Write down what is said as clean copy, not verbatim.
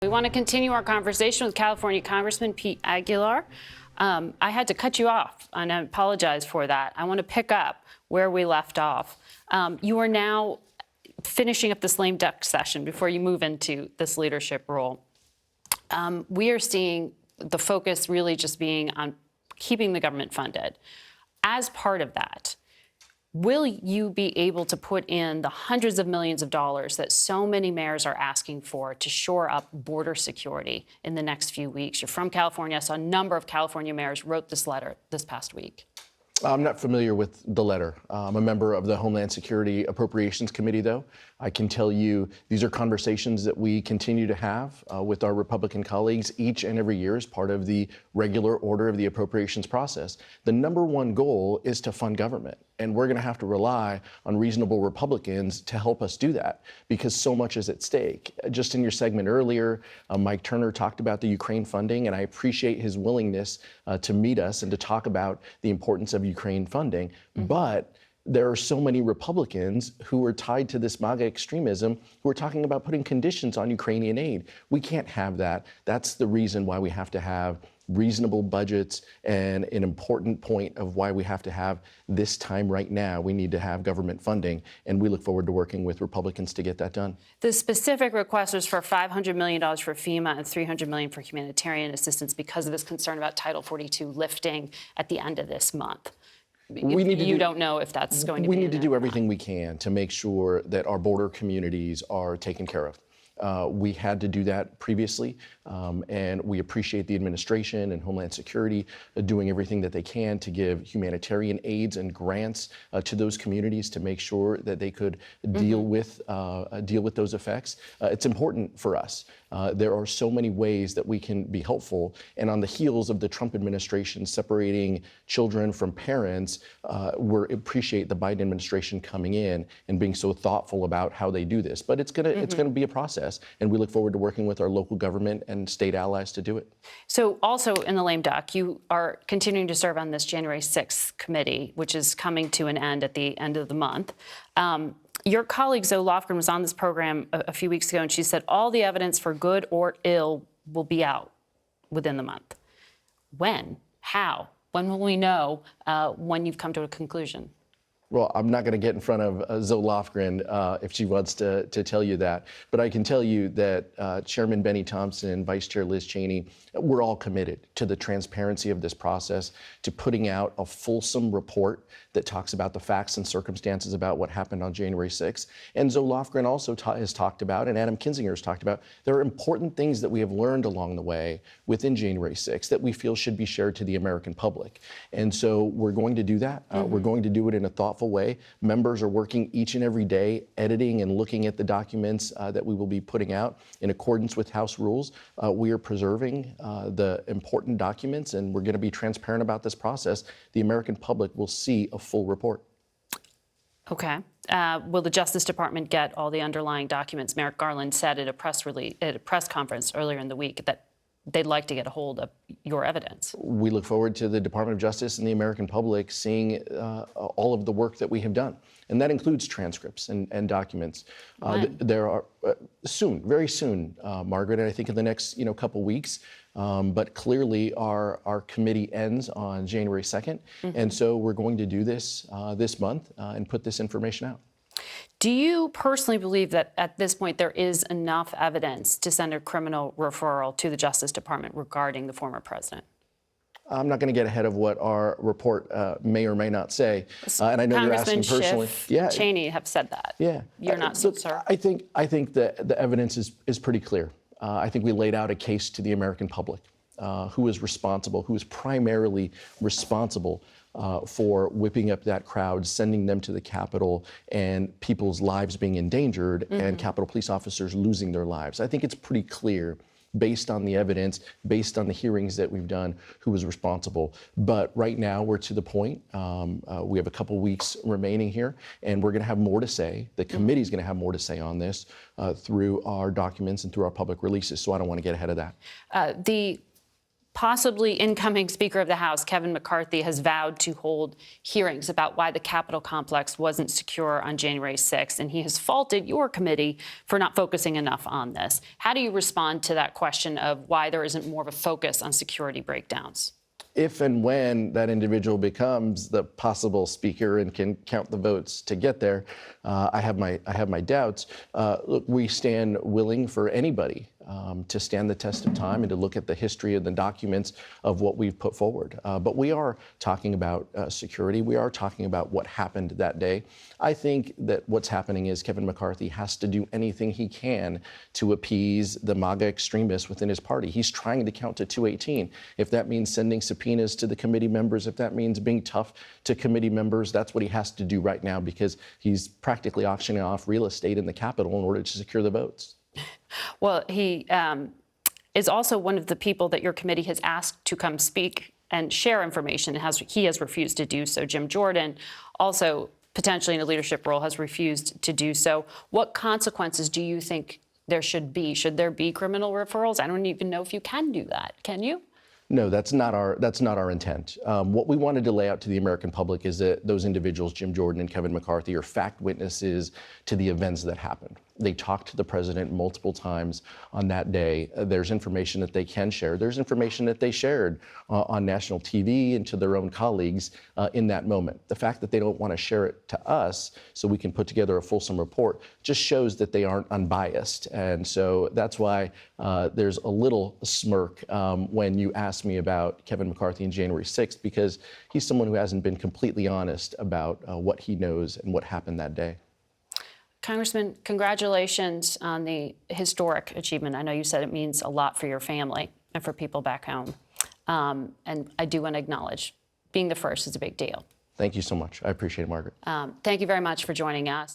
We want to continue our conversation with California Congressman Pete Aguilar. I had to cut you off, and I apologize for that. I want to pick up where we left off. You are now finishing up this lame duck session before you move into this leadership role. We are seeing the focus really just being on keeping the government funded. As part of that, will you be able to put in the hundreds of millions of dollars that so many mayors are asking for to shore up border security in the next few weeks? You're from California. I saw a number of California mayors wrote this letter this past week. I'm not familiar with the letter. I'm a member of the Homeland Security Appropriations Committee, though. I can tell you these are conversations that we continue to have with our Republican colleagues each and every year as part of the regular order of the appropriations process. The number one goal is to fund government, and we're going to have to rely on reasonable Republicans to help us do that because so much is at stake. Just in your segment earlier, Mike Turner talked about the Ukraine funding, and I appreciate his willingness to meet us and to talk about the importance of Ukraine funding. But there are so many Republicans who are tied to this MAGA extremism who are talking about putting conditions on Ukrainian aid. We can't have that. That's the reason why we have to have reasonable budgets, and an important point of why we have to have this time right now. We need to have government funding, and we look forward to working with Republicans to get that done. The specific request was for $500 million for FEMA and $300 million for humanitarian assistance because of this concern about Title 42 lifting at the end of this month. You don't know if that's going to be. We need to do everything we can to make sure that our border communities are taken care of. We had to do that previously, and we appreciate the administration and Homeland Security doing everything that they can to give humanitarian aids and grants to those communities to make sure that they could deal with those effects. It's important for us. There are so many ways that we can be helpful, and on the heels of the Trump administration separating children from parents, we appreciate the Biden administration coming in and being so thoughtful about how they do this. But it's gonna be a process. And we look forward to working with our local government and state allies to do it. So also in the lame duck, you are continuing to serve on this January 6th committee, which is coming to an end at the end of the month. Your colleague Zoe Lofgren was on this program a few weeks ago, and she said all the evidence for good or ill will be out within the month. When? How? When will we know when you've come to a conclusion? Well, I'm not going to get in front of Zoe Lofgren if she wants to tell you that. But I can tell you that Chairman Benny Thompson and Vice Chair Liz Cheney, we're all committed to the transparency of this process, to putting out a fulsome report that talks about the facts and circumstances about what happened on January 6th. And Zoe Lofgren also has talked about, and Adam Kinzinger has talked about, there are important things that we have learned along the way within January 6th that we feel should be shared to the American public. And so we're going to do that. We're going to do it in a thoughtful way. Members are working each and every day, editing and looking at the documents that we will be putting out in accordance with House rules. We are preserving the important documents, and we're going to be transparent about this process. The American public will see a full report. Okay. Will the Justice Department get all the underlying documents? Merrick Garland said at a press conference earlier in the week that they'd like to get a hold of your evidence. We look forward to the Department of Justice and the American public seeing all of the work that we have done. And that includes transcripts and documents. There are soon, very soon, Margaret, and I think in the next couple weeks. But clearly our committee ends on January 2nd. And so we're going to do this this month and put this information out. Do you personally believe that at this point there is enough evidence to send a criminal referral to the Justice Department regarding the former president? I'm not going to get ahead of what our report may or may not say. And I know you're asking personally. Congressman Cheney have said that. Yeah. You're not, sir. I think that the evidence is pretty clear. I think we laid out a case to the American public who is responsible, who is primarily responsible for whipping up that crowd, sending them to the Capitol, and people's lives being endangered and Capitol police officers losing their lives. I think it's pretty clear, based on the evidence, based on the hearings that we've done, who was responsible. But right now, we're to the point. We have a couple weeks remaining here, and we're going to have more to say. The committee's going to have more to say on this through our documents and through our public releases, so I don't want to get ahead of that. The possibly incoming Speaker of the House, Kevin McCarthy, has vowed to hold hearings about why the Capitol complex wasn't secure on January 6th, and he has faulted your committee for not focusing enough on this. How do you respond to that question of why there isn't more of a focus on security breakdowns? If and when that individual becomes the possible speaker and can count the votes to get there, I have my doubts. Look, we stand willing for anybody to stand the test of time and to look at the history and the documents of what we've put forward. But we are talking about security. We are talking about what happened that day. I think that what's happening is Kevin McCarthy has to do anything he can to appease the MAGA extremists within his party. He's trying to count to 218. If that means sending subpoenas to the committee members, if that means being tough to committee members, that's what he has to do right now because he's practically auctioning off real estate in the Capitol in order to secure the votes. Well, he is also one of the people that your committee has asked to come speak and share information. He has refused to do so. Jim Jordan, also potentially in a leadership role, has refused to do so. What consequences do you think there should be? Should there be criminal referrals? I don't even know if you can do that. Can you? No, that's not our intent. What we wanted to lay out to the American public is that those individuals, Jim Jordan and Kevin McCarthy, are fact witnesses to the events that happened. They talked to the president multiple times on that day. There's information that they can share. There's information that they shared on national TV and to their own colleagues in that moment. The fact that they don't want to share it to us so we can put together a fulsome report just shows that they aren't unbiased. And so that's why there's a little smirk when you ask me about Kevin McCarthy and January 6th, because he's someone who hasn't been completely honest about what he knows and what happened that day. Congressman, congratulations on the historic achievement. I know you said it means a lot for your family and for people back home. And I do want to acknowledge being the first is a big deal. Thank you so much. I appreciate it, Margaret. Thank you very much for joining us.